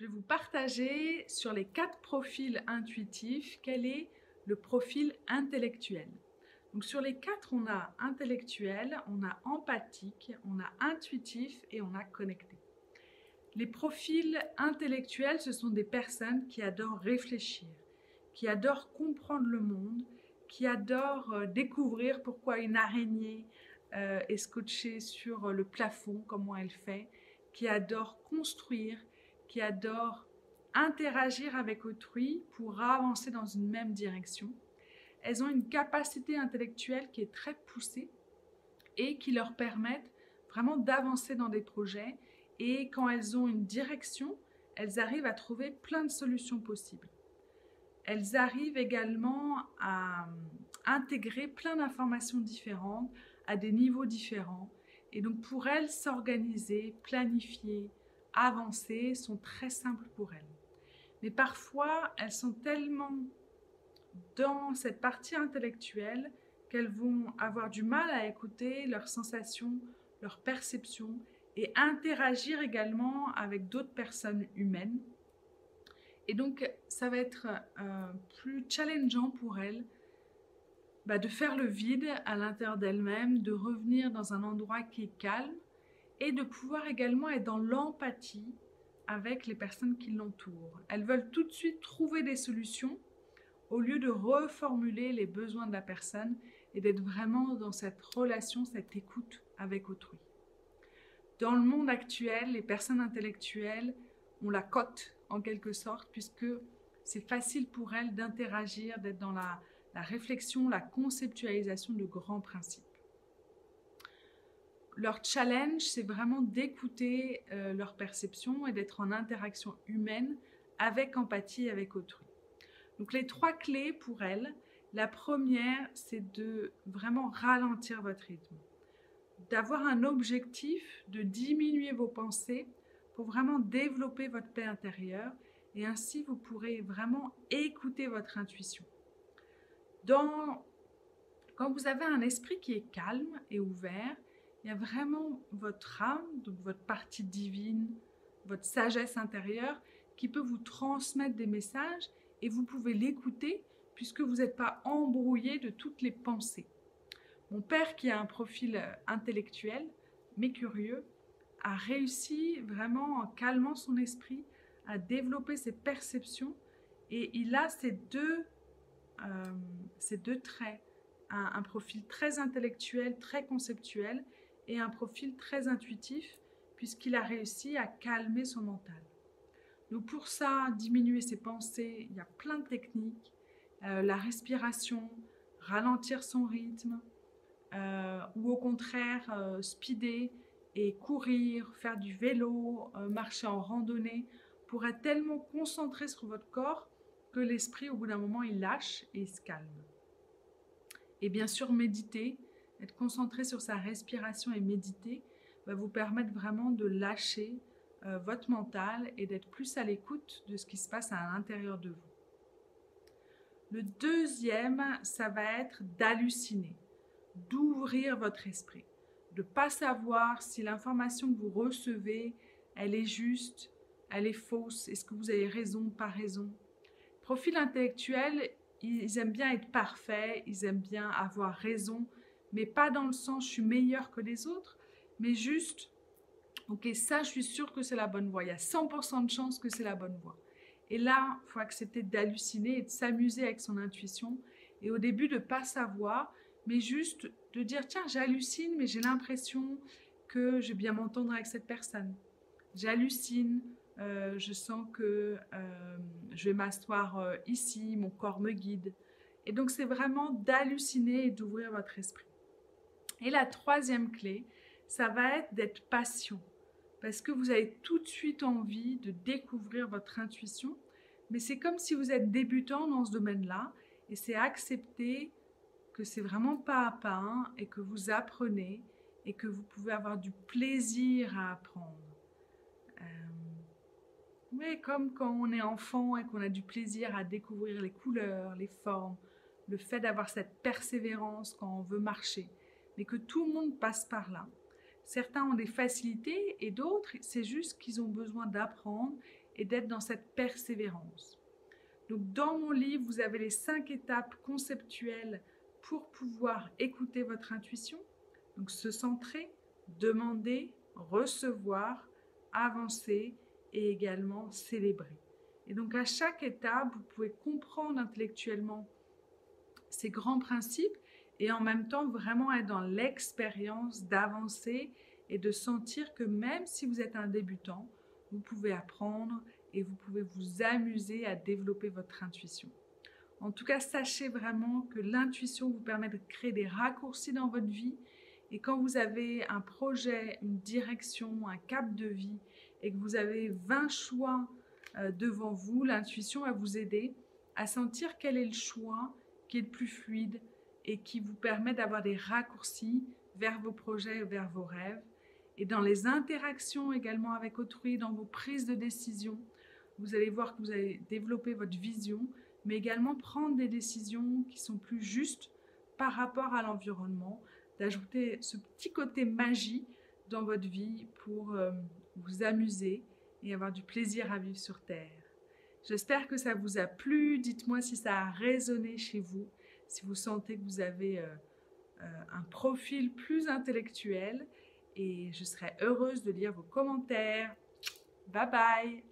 Je vais vous partager sur les 4 profils intuitifs, quel est le profil intellectuel. Donc sur les 4, on a intellectuel, on a empathique, on a intuitif et on a connecté. Les profils intellectuels, ce sont des personnes qui adorent réfléchir, qui adorent comprendre le monde, qui adorent découvrir pourquoi une araignée est scotchée sur le plafond, comment elle fait, qui adorent construire, qui adorent interagir avec autrui pour avancer dans une même direction. Elles ont une capacité intellectuelle qui est très poussée et qui leur permettent vraiment d'avancer dans des projets. Et quand elles ont une direction, elles arrivent à trouver plein de solutions possibles. Elles arrivent également à intégrer plein d'informations différentes à des niveaux différents. Et donc pour elles, s'organiser, planifier, avancer sont très simples pour elles. Mais parfois, elles sont tellement dans cette partie intellectuelle qu'elles vont avoir du mal à écouter leurs sensations, leurs perceptions et interagir également avec d'autres personnes humaines. Et donc, ça va être plus challengeant pour elles de faire le vide à l'intérieur d'elles-mêmes, de revenir dans un endroit qui est calme et de pouvoir également être dans l'empathie avec les personnes qui l'entourent. Elles veulent tout de suite trouver des solutions au lieu de reformuler les besoins de la personne et d'être vraiment dans cette relation, cette écoute avec autrui. Dans le monde actuel, les personnes intellectuelles ont la cote en quelque sorte puisque c'est facile pour elles d'interagir, d'être dans la réflexion, la conceptualisation de grands principes. Leur challenge, c'est vraiment d'écouter leur perception et d'être en interaction humaine avec empathie et avec autrui. Donc les 3 clés pour elles, la première, c'est de vraiment ralentir votre rythme, d'avoir un objectif, de diminuer vos pensées pour vraiment développer votre paix intérieure et ainsi vous pourrez vraiment écouter votre intuition. Quand vous avez un esprit qui est calme et ouvert, il y a vraiment votre âme, donc votre partie divine, votre sagesse intérieure qui peut vous transmettre des messages et vous pouvez l'écouter puisque vous n'êtes pas embrouillé de toutes les pensées. Mon père, qui a un profil intellectuel mais curieux, a réussi vraiment en calmant son esprit à développer ses perceptions et il a ces deux traits, un profil très intellectuel, très conceptuel et un profil très intuitif puisqu'il a réussi à calmer son mental. Donc pour ça, diminuer ses pensées, il y a plein de techniques, la respiration, ralentir son rythme ou au contraire speeder et courir, faire du vélo, marcher en randonnée pour être tellement concentré sur votre corps que l'esprit au bout d'un moment il lâche et il se calme. Et bien sûr méditer, être concentré sur sa respiration et méditer va vous permettre vraiment de lâcher votre mental et d'être plus à l'écoute de ce qui se passe à l'intérieur de vous. Le deuxième, ça va être d'halluciner, d'ouvrir votre esprit, de ne pas savoir si l'information que vous recevez, elle est juste, elle est fausse, est-ce que vous avez raison, pas raison. Profil intellectuel, ils aiment bien être parfaits, ils aiment bien avoir raison, mais pas dans le sens je suis meilleur que les autres, mais juste ok, ça, je suis sûre que c'est la bonne voie. Il y a 100% de chance que c'est la bonne voie. Et là, il faut accepter d'halluciner et de s'amuser avec son intuition. Et au début, de ne pas savoir, mais juste de dire, tiens, j'hallucine, mais j'ai l'impression que je vais bien m'entendre avec cette personne. J'hallucine, je sens que je vais m'asseoir ici, mon corps me guide. Et donc, c'est vraiment d'halluciner et d'ouvrir votre esprit. Et la troisième clé, ça va être d'être patient. Parce que vous avez tout de suite envie de découvrir votre intuition, mais c'est comme si vous êtes débutant dans ce domaine-là, et c'est accepter que c'est vraiment pas à pas et que vous apprenez et que vous pouvez avoir du plaisir à apprendre. Mais comme quand on est enfant et qu'on a du plaisir à découvrir les couleurs, les formes, le fait d'avoir cette persévérance quand on veut marcher, mais que tout le monde passe par là. Certains ont des facilités et d'autres, c'est juste qu'ils ont besoin d'apprendre et d'être dans cette persévérance. Donc dans mon livre, vous avez les 5 étapes conceptuelles pour pouvoir écouter votre intuition. Donc se centrer, demander, recevoir, avancer et également célébrer. Et donc à chaque étape, vous pouvez comprendre intellectuellement ces grands principes et en même temps vraiment être dans l'expérience d'avancer et de sentir que même si vous êtes un débutant, vous pouvez apprendre et vous pouvez vous amuser à développer votre intuition. En tout cas, sachez vraiment que l'intuition vous permet de créer des raccourcis dans votre vie et quand vous avez un projet, une direction, un cap de vie et que vous avez 20 choix devant vous, l'intuition va vous aider à sentir quel est le choix qui est le plus fluide et qui vous permet d'avoir des raccourcis vers vos projets, vers vos rêves. Et dans les interactions également avec autrui, dans vos prises de décision, vous allez voir que vous allez développer votre vision, mais également prendre des décisions qui sont plus justes par rapport à l'environnement, d'ajouter ce petit côté magie dans votre vie pour vous amuser et avoir du plaisir à vivre sur Terre. J'espère que ça vous a plu. Dites-moi si ça a résonné chez vous, si vous sentez que vous avez un profil plus intellectuel. Et je serai heureuse de lire vos commentaires. Bye bye!